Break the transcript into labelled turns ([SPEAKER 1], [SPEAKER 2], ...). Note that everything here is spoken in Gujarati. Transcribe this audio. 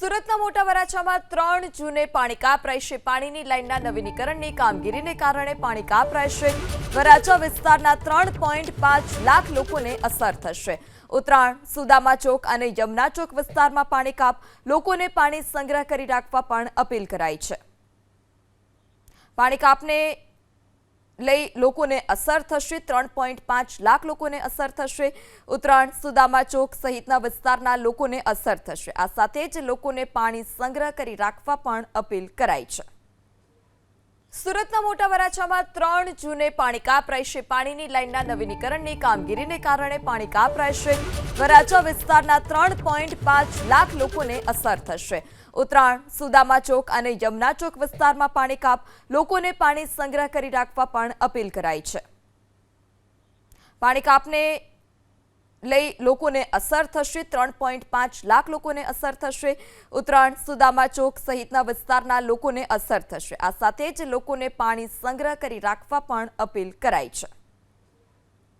[SPEAKER 1] સુરતના મોટા વરાછામાં 3 જૂને પાણી કાપ રહેશે। પાણીની લાઇનના નવીનીકરણની કામગીરીને કારણે પાણી કાપ રહેશે। વરાછા વિસ્તારના 3.5 લાખ લોકોને અસર થશે। ઉત્તરાયણ, સુદામા ચોક અને યમુના ચોક વિસ્તારમાં પાણી કાપ, લોકોને પાણી સંગ્રહ કરી રાખવા પણ અપીલ કરાઈ છે। પાણી કાપને લઈ લોકોને અસર થશે। 3.5 લાખ લોકોને અસર થશે। ઉત્તરાયણ, સુદામા ચોક સહિતના વિસ્તારના લોકોને અસર થશે। આ સાથે જ લોકોને પાણી સંગ્રહ કરી રાખવા પણ અપીલ કરાઈ છે। સુરતના મોટા વરાછામાં 3 જૂને પાણી કાપ રહેશે। પાણીની લાઇનના નવીનીકરણની કામગીરીને કારણે પાણી કાપ રહેશે। વરાછા વિસ્તારના 3.5 લાખ લોકોને અસર થશે। ઉત્તરાયણ, સુદામા ચોક અને યમુના ચોક વિસ્તારમાં પાણી કાપ, લોકોને પાણી સંગ્રહ કરી રાખવા પણ અપીલ કરાઈ છે। પાણી કાપને લઈ લોકોને અસર થશે। 3.5 લાખ લોકોને અસર થશે। ઉત્તરાયણ, સુદામા ચોક સહિતના વિસ્તારના લોકોને અસર થશે। આ સાથે જ લોકોને પાણી સંગ્રહ કરી રાખવા પણ અપીલ કરાઈ છે।